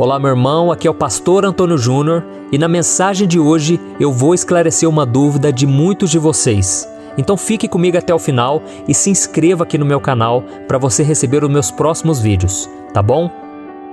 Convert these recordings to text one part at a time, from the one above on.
Olá, meu irmão, aqui é o pastor Antônio Júnior e na mensagem de hoje eu vou esclarecer uma dúvida de muitos de vocês. Então fique comigo até o final e se inscreva aqui no meu canal para você receber os meus próximos vídeos, tá bom?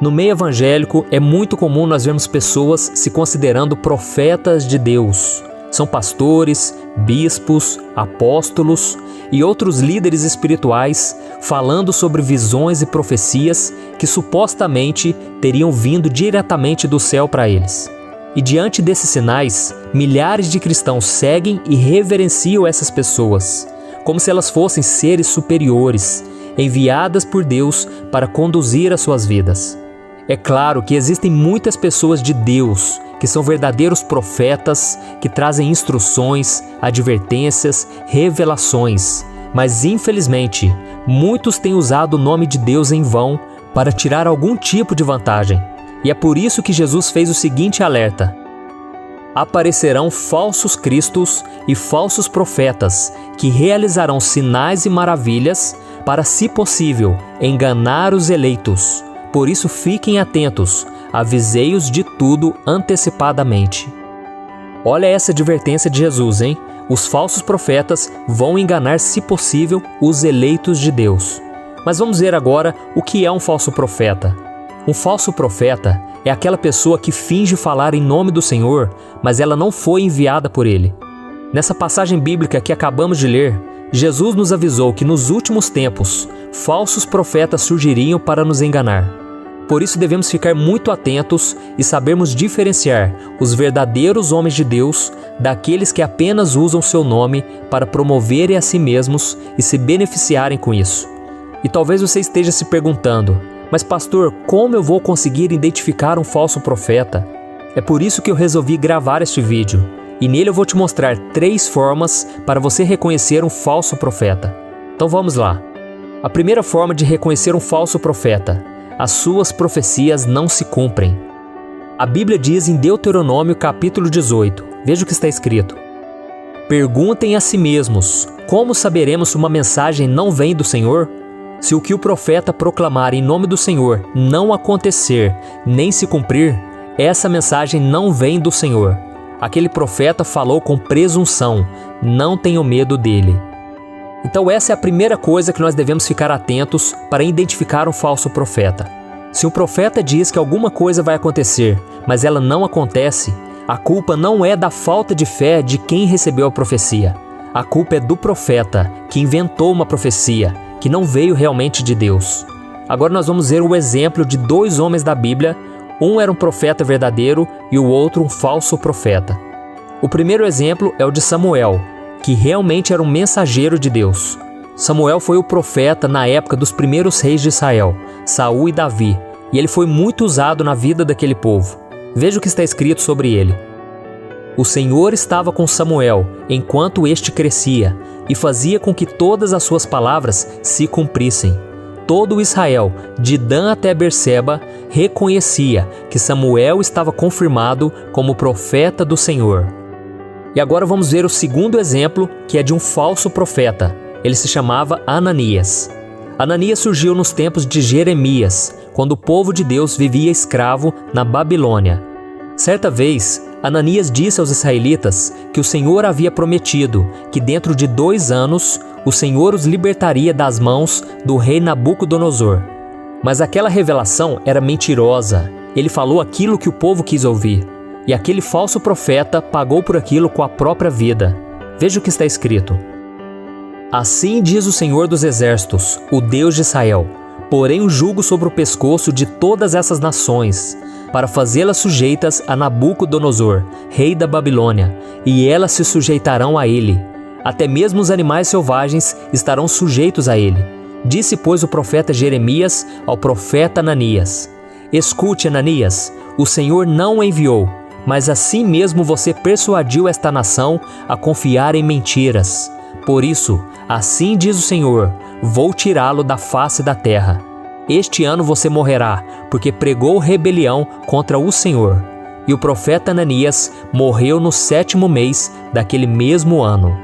No meio evangélico é muito comum nós vermos pessoas se considerando profetas de Deus. São pastores, bispos, apóstolos e outros líderes espirituais falando sobre visões e profecias que supostamente teriam vindo diretamente do céu para eles. E diante desses sinais, milhares de cristãos seguem e reverenciam essas pessoas, como se elas fossem seres superiores, enviadas por Deus para conduzir as suas vidas. É claro que existem muitas pessoas de Deus que são verdadeiros profetas, que trazem instruções, advertências, revelações. Mas infelizmente, muitos têm usado o nome de Deus em vão para tirar algum tipo de vantagem. E é por isso que Jesus fez o seguinte alerta: aparecerão falsos cristos e falsos profetas que realizarão sinais e maravilhas para, se possível, enganar os eleitos. Por isso fiquem atentos, avisei-os de tudo antecipadamente. Olha essa advertência de Jesus, hein? Os falsos profetas vão enganar, se possível, os eleitos de Deus. Mas vamos ver agora o que é um falso profeta. Um falso profeta é aquela pessoa que finge falar em nome do Senhor, mas ela não foi enviada por Ele. Nessa passagem bíblica que acabamos de ler, Jesus nos avisou que nos últimos tempos, falsos profetas surgiriam para nos enganar. Por isso devemos ficar muito atentos e sabermos diferenciar os verdadeiros homens de Deus daqueles que apenas usam seu nome para promoverem a si mesmos e se beneficiarem com isso. E talvez você esteja se perguntando: mas pastor, como eu vou conseguir identificar um falso profeta? É por isso que eu resolvi gravar este vídeo, e nele eu vou te mostrar 3 formas para você reconhecer um falso profeta. Então vamos lá. A primeira forma de reconhecer um falso profeta: as suas profecias não se cumprem. A Bíblia diz em Deuteronômio capítulo 18, veja o que está escrito: perguntem a si mesmos, como saberemos se uma mensagem não vem do Senhor? Se o que o profeta proclamar em nome do Senhor não acontecer, nem se cumprir, essa mensagem não vem do Senhor. Aquele profeta falou com presunção, não tenham medo dele. Então essa é a primeira coisa que nós devemos ficar atentos para identificar um falso profeta. Se um profeta diz que alguma coisa vai acontecer, mas ela não acontece, a culpa não é da falta de fé de quem recebeu a profecia. A culpa é do profeta, que inventou uma profecia, que não veio realmente de Deus. Agora nós vamos ver o exemplo de 2 homens da Bíblia. Um era um profeta verdadeiro e o outro um falso profeta. O primeiro exemplo é o de Samuel, que realmente era um mensageiro de Deus. Samuel foi o profeta na época dos primeiros reis de Israel, Saul e Davi, e ele foi muito usado na vida daquele povo. Veja o que está escrito sobre ele. O Senhor estava com Samuel enquanto este crescia e fazia com que todas as suas palavras se cumprissem. Todo Israel, de Dan até Berseba, reconhecia que Samuel estava confirmado como profeta do Senhor. E agora vamos ver o segundo exemplo, que é de um falso profeta. Ele se chamava Ananias. Ananias surgiu nos tempos de Jeremias, quando o povo de Deus vivia escravo na Babilônia. Certa vez, Ananias disse aos israelitas que o Senhor havia prometido que dentro de 2 anos o Senhor os libertaria das mãos do rei Nabucodonosor. Mas aquela revelação era mentirosa. Ele falou aquilo que o povo quis ouvir. E aquele falso profeta pagou por aquilo com a própria vida. Veja o que está escrito: assim diz o Senhor dos Exércitos, o Deus de Israel: porém o jugo sobre o pescoço de todas essas nações, para fazê-las sujeitas a Nabucodonosor, rei da Babilônia, e elas se sujeitarão a ele. Até mesmo os animais selvagens estarão sujeitos a ele. Disse, pois, o profeta Jeremias ao profeta Ananias: escute, Ananias, o Senhor não o enviou, mas assim mesmo você persuadiu esta nação a confiar em mentiras. Por isso, assim diz o Senhor, vou tirá-lo da face da terra. Este ano você morrerá, porque pregou rebelião contra o Senhor. E o profeta Ananias morreu no 7º mês daquele mesmo ano.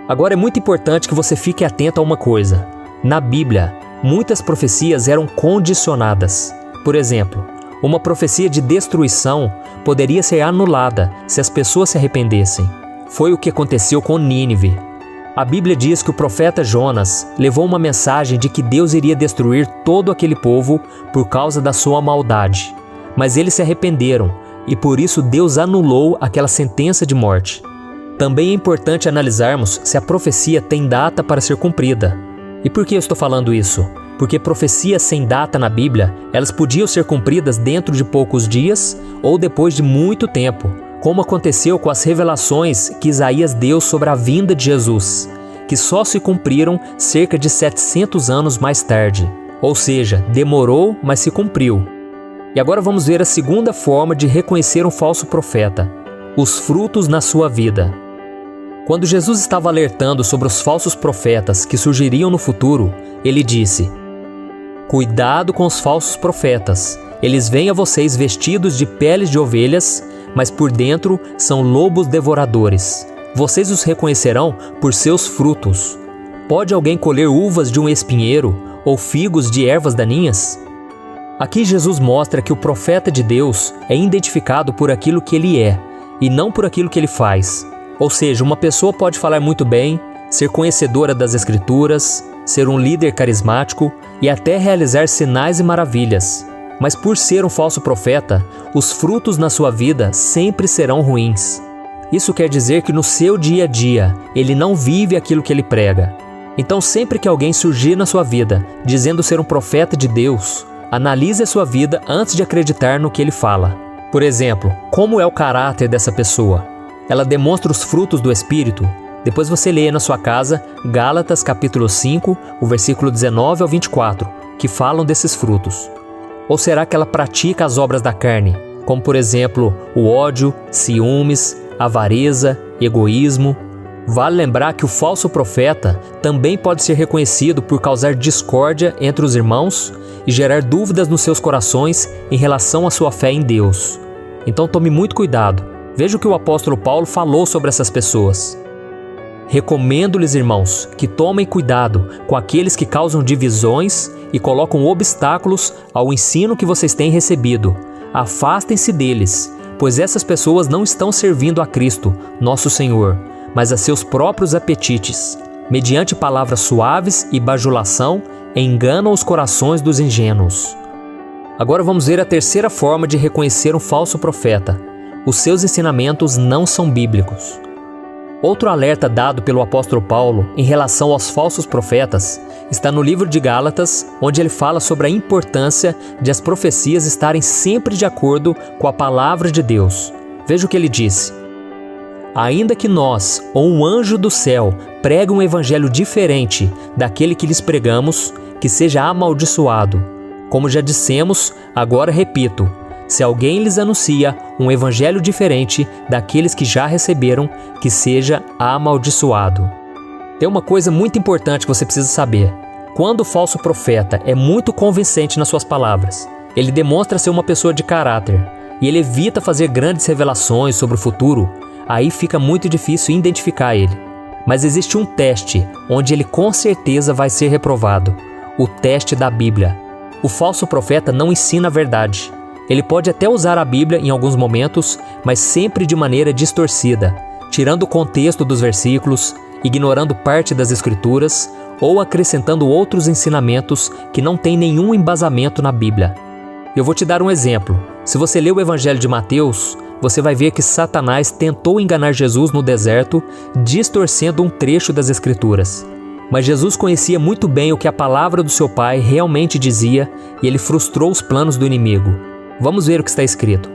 Agora é muito importante que você fique atento a uma coisa. Na Bíblia, muitas profecias eram condicionadas. Por exemplo, Uma profecia de destruição poderia ser anulada se as pessoas se arrependessem. Foi o que aconteceu com Nínive. A Bíblia diz que o profeta Jonas levou uma mensagem de que Deus iria destruir todo aquele povo por causa da sua maldade. Mas eles se arrependeram e por isso Deus anulou aquela sentença de morte. Também é importante analisarmos se a profecia tem data para ser cumprida. E por que eu estou falando isso? Porque profecias sem data na Bíblia, elas podiam ser cumpridas dentro de poucos dias ou depois de muito tempo, como aconteceu com as revelações que Isaías deu sobre a vinda de Jesus, que só se cumpriram cerca de 700 anos mais tarde. Ou seja, demorou, mas se cumpriu. E agora vamos ver a segunda forma de reconhecer um falso profeta: os frutos na sua vida. Quando Jesus estava alertando sobre os falsos profetas que surgiriam no futuro, ele disse: "Cuidado com os falsos profetas. Eles vêm a vocês vestidos de peles de ovelhas, mas por dentro são lobos devoradores. Vocês os reconhecerão por seus frutos. Pode alguém colher uvas de um espinheiro ou figos de ervas daninhas?" Aqui Jesus mostra que o profeta de Deus é identificado por aquilo que ele é, e não por aquilo que ele faz. Ou seja, uma pessoa pode falar muito bem, ser conhecedora das Escrituras, ser um líder carismático e até realizar sinais e maravilhas. Mas por ser um falso profeta, os frutos na sua vida sempre serão ruins. Isso quer dizer que no seu dia a dia, ele não vive aquilo que ele prega. Então, sempre que alguém surgir na sua vida dizendo ser um profeta de Deus, analise a sua vida antes de acreditar no que ele fala. Por exemplo, como é o caráter dessa pessoa? Ela demonstra os frutos do Espírito? Depois você lê na sua casa Gálatas capítulo 5, o versículo 19 ao 24, que falam desses frutos. Ou será que ela pratica as obras da carne, como por exemplo o ódio, ciúmes, avareza, egoísmo? Vale lembrar que o falso profeta também pode ser reconhecido por causar discórdia entre os irmãos e gerar dúvidas nos seus corações em relação à sua fé em Deus. Então tome muito cuidado. Veja o que o apóstolo Paulo falou sobre essas pessoas. Recomendo-lhes, irmãos, que tomem cuidado com aqueles que causam divisões e colocam obstáculos ao ensino que vocês têm recebido. Afastem-se deles, pois essas pessoas não estão servindo a Cristo, nosso Senhor, mas a seus próprios apetites. Mediante palavras suaves e bajulação, enganam os corações dos ingênuos. Agora vamos ver a terceira forma de reconhecer um falso profeta. Os seus ensinamentos não são bíblicos. Outro alerta dado pelo apóstolo Paulo em relação aos falsos profetas está no livro de Gálatas, onde ele fala sobre a importância de as profecias estarem sempre de acordo com a palavra de Deus. Veja o que ele disse: "Ainda que nós, ou um anjo do céu, pregue um evangelho diferente daquele que lhes pregamos, que seja amaldiçoado. Como já dissemos, agora repito, se alguém lhes anuncia um evangelho diferente daqueles que já receberam, que seja amaldiçoado." Tem uma coisa muito importante que você precisa saber. Quando o falso profeta é muito convincente nas suas palavras, ele demonstra ser uma pessoa de caráter e ele evita fazer grandes revelações sobre o futuro, aí fica muito difícil identificar ele. Mas existe um teste onde ele com certeza vai ser reprovado: o teste da Bíblia. O falso profeta não ensina a verdade. Ele pode até usar a Bíblia em alguns momentos, mas sempre de maneira distorcida, tirando o contexto dos versículos, ignorando parte das Escrituras ou acrescentando outros ensinamentos que não têm nenhum embasamento na Bíblia. Eu vou te dar um exemplo. Se você ler o Evangelho de Mateus, você vai ver que Satanás tentou enganar Jesus no deserto, distorcendo um trecho das Escrituras. Mas Jesus conhecia muito bem o que a palavra do seu Pai realmente dizia e ele frustrou os planos do inimigo. Vamos ver o que está escrito.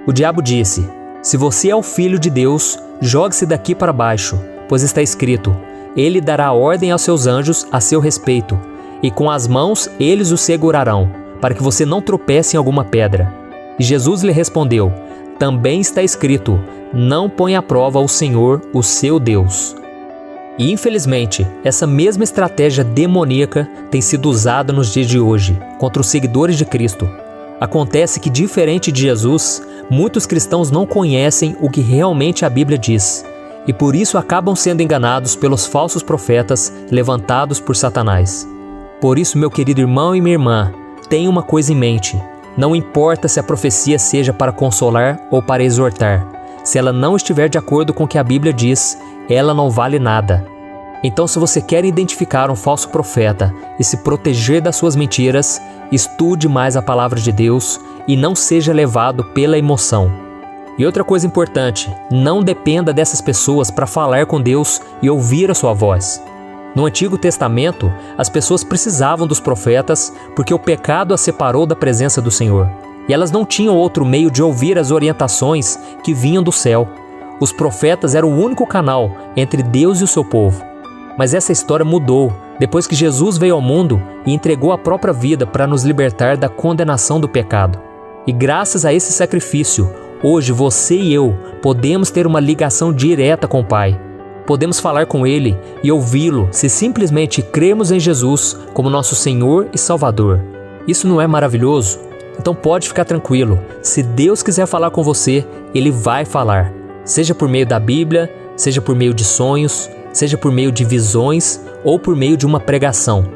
O diabo disse: "Se você é o Filho de Deus, jogue-se daqui para baixo, pois está escrito: Ele dará ordem aos seus anjos a seu respeito, e com as mãos eles o segurarão, para que você não tropece em alguma pedra." E Jesus lhe respondeu: "Também está escrito: Não ponha à prova o Senhor, o seu Deus." E infelizmente, essa mesma estratégia demoníaca tem sido usada nos dias de hoje contra os seguidores de Cristo. Acontece que, diferente de Jesus, muitos cristãos não conhecem o que realmente a Bíblia diz, e por isso acabam sendo enganados pelos falsos profetas levantados por Satanás. Por isso, meu querido irmão e minha irmã, tenha uma coisa em mente: Não importa se a profecia seja para consolar ou para exortar. Se ela não estiver de acordo com o que a Bíblia diz, ela não vale nada. Então, se você quer identificar um falso profeta e se proteger das suas mentiras, estude mais a palavra de Deus e não seja levado pela emoção. E outra coisa importante, não dependa dessas pessoas para falar com Deus e ouvir a sua voz. No Antigo Testamento, as pessoas precisavam dos profetas porque o pecado as separou da presença do Senhor. E elas não tinham outro meio de ouvir as orientações que vinham do céu. Os profetas eram o único canal entre Deus e o seu povo. Mas essa história mudou depois que Jesus veio ao mundo e entregou a própria vida para nos libertar da condenação do pecado. E graças a esse sacrifício, hoje você e eu podemos ter uma ligação direta com o Pai. Podemos falar com Ele e ouvi-lo se simplesmente cremos em Jesus como nosso Senhor e Salvador. Isso não é maravilhoso? Então pode ficar tranquilo, se Deus quiser falar com você, Ele vai falar. Seja por meio da Bíblia, seja por meio de sonhos, seja por meio de visões ou por meio de uma pregação.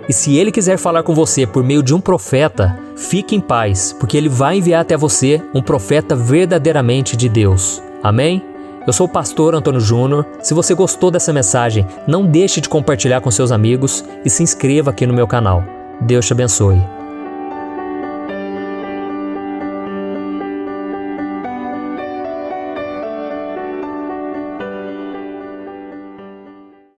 E se Ele quiser falar com você por meio de um profeta, fique em paz, porque Ele vai enviar até você um profeta verdadeiramente de Deus. Amém? Eu sou o pastor Antônio Júnior. Se você gostou dessa mensagem, não deixe de compartilhar com seus amigos e se inscreva aqui no meu canal. Deus te abençoe.